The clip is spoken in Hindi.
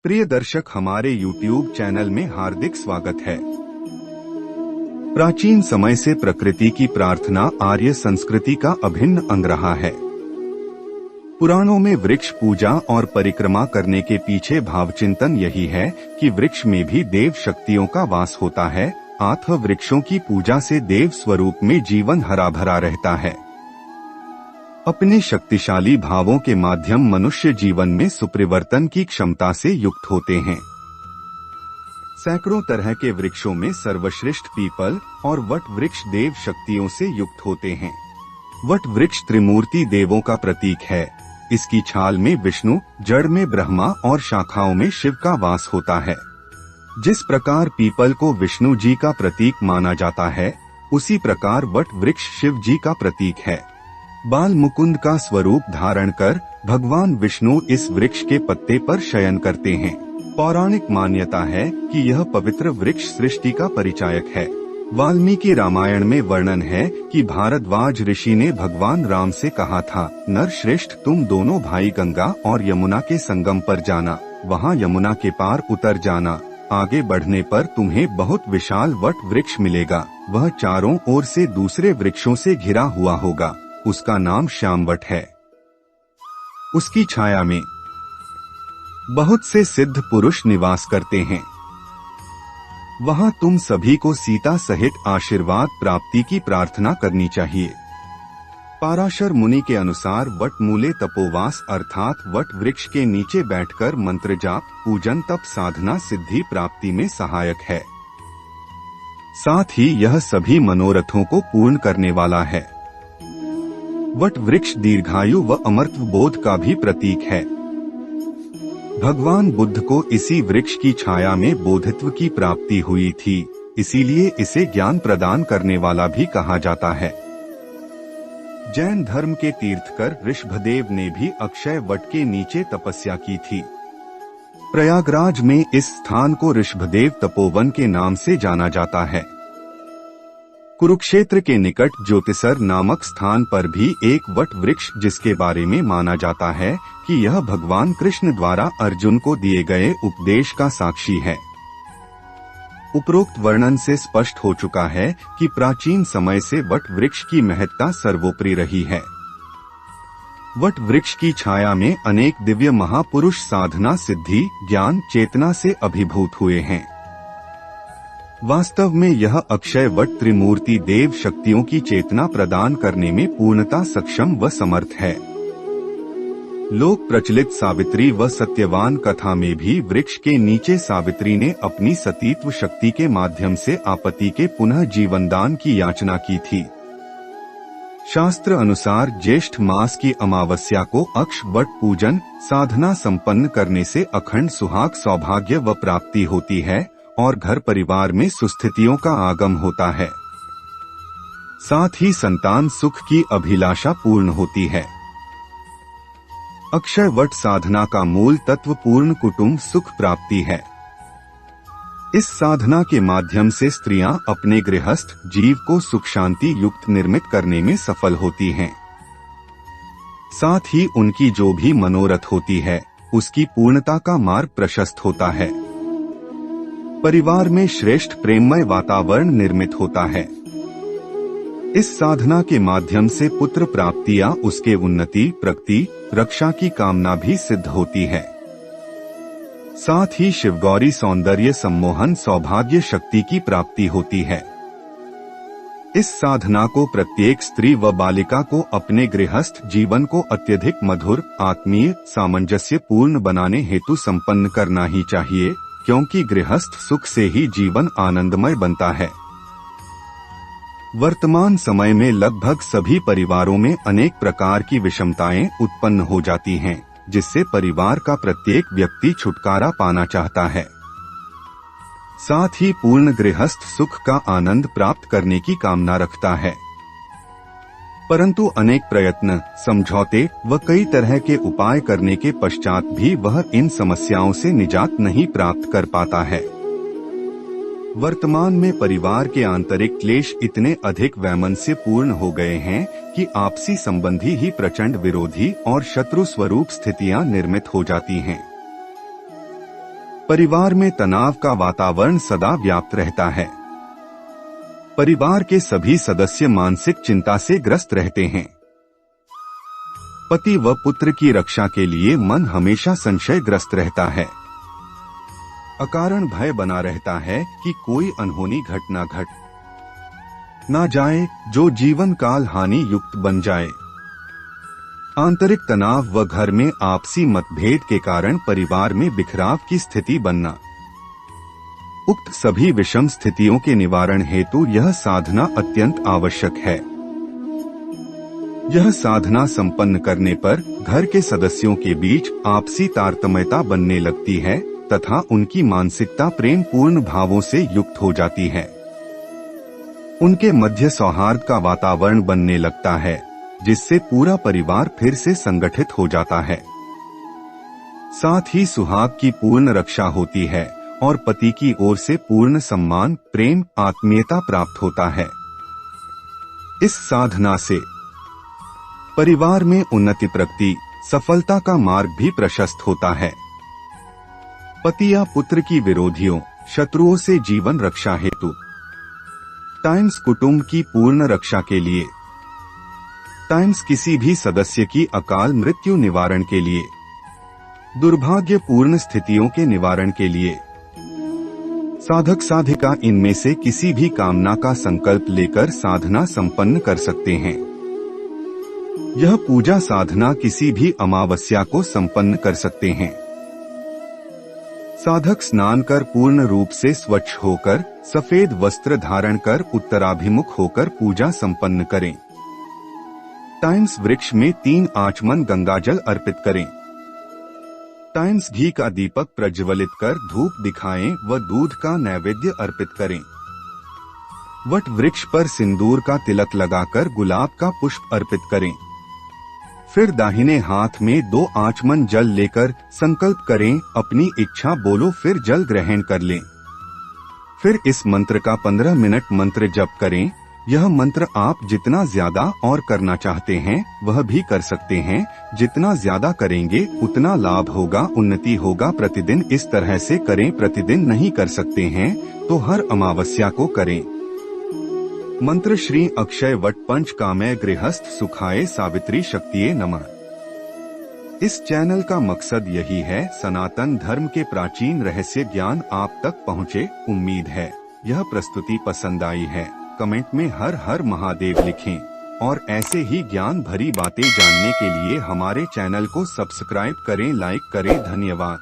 प्रिय दर्शक, हमारे YouTube चैनल में हार्दिक स्वागत है। प्राचीन समय से प्रकृति की प्रार्थना आर्य संस्कृति का अभिन्न अंग रहा है। पुराणों में वृक्ष पूजा और परिक्रमा करने के पीछे भावचिंतन यही है कि वृक्ष में भी देव शक्तियों का वास होता है, अतः वृक्षों की पूजा से देव स्वरूप में जीवन हरा भरा रहता है। अपने शक्तिशाली भावों के माध्यम मनुष्य जीवन में सुपरिवर्तन की क्षमता से युक्त होते हैं। सैकड़ों तरह के वृक्षों में सर्वश्रेष्ठ पीपल और वट वृक्ष देव शक्तियों से युक्त होते हैं। वट वृक्ष त्रिमूर्ति देवों का प्रतीक है। इसकी छाल में विष्णु, जड़ में ब्रह्मा और शाखाओं में शिव का वास होता है। जिस प्रकार पीपल को विष्णु जी का प्रतीक माना जाता है, उसी प्रकार वट वृक्ष शिव जी का प्रतीक है। बाल मुकुंद का स्वरूप धारण कर भगवान विष्णु इस वृक्ष के पत्ते पर शयन करते हैं। पौराणिक मान्यता है कि यह पवित्र वृक्ष सृष्टि का परिचायक है। वाल्मीकि रामायण में वर्णन है कि भारद्वाज ऋषि ने भगवान राम से कहा था, नर श्रेष्ठ, तुम दोनों भाई गंगा और यमुना के संगम पर जाना, वहाँ यमुना के पार उतर जाना। आगे बढ़ने पर तुम्हें बहुत विशाल वट वृक्ष मिलेगा। वह चारों ओर से दूसरे वृक्षों से घिरा हुआ होगा। उसका नाम श्यामवट है। उसकी छाया में बहुत से सिद्ध पुरुष निवास करते हैं। वहां तुम सभी को सीता सहित आशीर्वाद प्राप्ति की प्रार्थना करनी चाहिए। पाराशर मुनि के अनुसार वट मूले तपोवास अर्थात वट वृक्ष के नीचे बैठकर मंत्र जाप, पूजन, तप साधना सिद्धि प्राप्ति में सहायक है। साथ ही यह सभी मनोरथों को पूर्ण करने वाला है। वट वृक्ष दीर्घायु व अमरत्व बोध का भी प्रतीक है। भगवान बुद्ध को इसी वृक्ष की छाया में बोधित्व की प्राप्ति हुई थी, इसीलिए इसे ज्ञान प्रदान करने वाला भी कहा जाता है। जैन धर्म के तीर्थकर ऋषभदेव ने भी अक्षय वट के नीचे तपस्या की थी। प्रयागराज में इस स्थान को ऋषभदेव तपोवन के नाम से जाना जाता है। कुरुक्षेत्र के निकट ज्योतिसर नामक स्थान पर भी एक वट वृक्ष, जिसके बारे में माना जाता है कि यह भगवान कृष्ण द्वारा अर्जुन को दिए गए उपदेश का साक्षी है। उपरोक्त वर्णन से स्पष्ट हो चुका है कि प्राचीन समय से वट वृक्ष की महत्ता सर्वोपरि रही है। वट वृक्ष की छाया में अनेक दिव्य महापुरुष साधना सिद्धि, ज्ञान, चेतना से अभिभूत हुए हैं। वास्तव में यह अक्षय वट त्रिमूर्ति देव शक्तियों की चेतना प्रदान करने में पूर्णता सक्षम व समर्थ है। लोक प्रचलित सावित्री व सत्यवान कथा में भी वृक्ष के नीचे सावित्री ने अपनी सतीत्व शक्ति के माध्यम से आपति के पुनः जीवनदान की याचना की थी। शास्त्र अनुसार ज्येष्ठ मास की अमावस्या को अक्ष वट पूजन साधना संपन्न करने से अखंड सुहाग, सौभाग्य व प्राप्ति होती है और घर परिवार में सुस्थितियों का आगम होता है। साथ ही संतान सुख की अभिलाषा पूर्ण होती है। अक्षय वट साधना का मूल तत्व पूर्ण कुटुंब सुख प्राप्ति है। इस साधना के माध्यम से स्त्रियां अपने गृहस्थ जीव को सुख शांति युक्त निर्मित करने में सफल होती हैं। साथ ही उनकी जो भी मनोरथ होती है, उसकी पूर्णता का मार्ग प्रशस्त होता है। परिवार में श्रेष्ठ प्रेममय वातावरण निर्मित होता है। इस साधना के माध्यम से पुत्र प्राप्ति या उसके उन्नति, प्रगति, रक्षा की कामना भी सिद्ध होती है। साथ ही शिवगौरी सौंदर्य सम्मोहन सौभाग्य शक्ति की प्राप्ति होती है। इस साधना को प्रत्येक स्त्री व बालिका को अपने गृहस्थ जीवन को अत्यधिक मधुर, आत्मीय, सामंजस्य पूर्ण बनाने हेतु संपन्न करना ही चाहिए, क्योंकि गृहस्थ सुख से ही जीवन आनंदमय बनता है। वर्तमान समय में लगभग सभी परिवारों में अनेक प्रकार की विषमताएं उत्पन्न हो जाती हैं, जिससे परिवार का प्रत्येक व्यक्ति छुटकारा पाना चाहता है। साथ ही पूर्ण गृहस्थ सुख का आनंद प्राप्त करने की कामना रखता है। परंतु अनेक प्रयत्न, समझौते व कई तरह के उपाय करने के पश्चात भी वह इन समस्याओं से निजात नहीं प्राप्त कर पाता है। वर्तमान में परिवार के आंतरिक क्लेश इतने अधिक वैमनस्य पूर्ण हो गए हैं कि आपसी संबंधी ही प्रचंड विरोधी और शत्रु स्वरूप स्थितियां निर्मित हो जाती हैं। परिवार में तनाव का वातावरण सदा व्याप्त रहता है। परिवार के सभी सदस्य मानसिक चिंता से ग्रस्त रहते हैं। पति व पुत्र की रक्षा के लिए मन हमेशा संशयग्रस्त रहता है। अकारण भय बना रहता है कि कोई अनहोनी घटना घट ना जाए जो जीवन काल हानि युक्त बन जाए। आंतरिक तनाव व घर में आपसी मतभेद के कारण परिवार में बिखराव की स्थिति बनना। उक्त सभी विषम स्थितियों के निवारण हेतु यह साधना अत्यंत आवश्यक है। यह साधना संपन्न करने पर घर के सदस्यों के बीच आपसी तारतम्यता बनने लगती है तथा उनकी मानसिकता प्रेम पूर्ण भावों से युक्त हो जाती है। उनके मध्य सौहार्द का वातावरण बनने लगता है, जिससे पूरा परिवार फिर से संगठित हो जाता है। साथ ही सुहाग की पूर्ण रक्षा होती है और पति की ओर से पूर्ण सम्मान, प्रेम, आत्मीयता प्राप्त होता है। इस साधना से परिवार में उन्नति, प्रगति, सफलता का मार्ग भी प्रशस्त होता है। पति या पुत्र की विरोधियों, शत्रुओं से जीवन रक्षा हेतु टाइम्स कुटुंब की पूर्ण रक्षा के लिए टाइम्स किसी भी सदस्य की अकाल मृत्यु निवारण के लिए, दुर्भाग्यपूर्ण स्थितियों के निवारण के लिए साधक साधिका इनमें से किसी भी कामना का संकल्प लेकर साधना संपन्न कर सकते हैं। यह पूजा साधना किसी भी अमावस्या को संपन्न कर सकते हैं। साधक स्नान कर पूर्ण रूप से स्वच्छ होकर सफेद वस्त्र धारण कर उत्तराभिमुख होकर पूजा संपन्न करें। टाइम्स वृक्ष में 3 आचमन गंगाजल अर्पित करें। टाइम्स घी का दीपक प्रज्वलित कर धूप दिखाएं व दूध का नैवेद्य अर्पित करें। वट वृक्ष पर सिंदूर का तिलक लगाकर गुलाब का पुष्प अर्पित करें। फिर दाहिने हाथ में 2 आचमन जल लेकर संकल्प करें, अपनी इच्छा बोलो, फिर जल ग्रहण कर लें। फिर इस मंत्र का 15 मिनट मंत्र जप करें। यह मंत्र आप जितना ज्यादा और करना चाहते हैं वह भी कर सकते हैं। जितना ज्यादा करेंगे उतना लाभ होगा, उन्नति होगा। प्रतिदिन इस तरह से करें। प्रतिदिन नहीं कर सकते हैं तो हर अमावस्या को करें। मंत्र श्री अक्षय वट पंच कामय गृहस्थ सुखाय सावित्री शक्तिये नमः। इस चैनल का मकसद यही है, सनातन धर्म के प्राचीन रहस्य ज्ञान आप तक पहुँचे। उम्मीद है यह प्रस्तुति पसंद आई है। कमेंट में हर हर महादेव लिखें और ऐसे ही ज्ञान भरी बातें जानने के लिए हमारे चैनल को सब्सक्राइब करें, लाइक करें। धन्यवाद।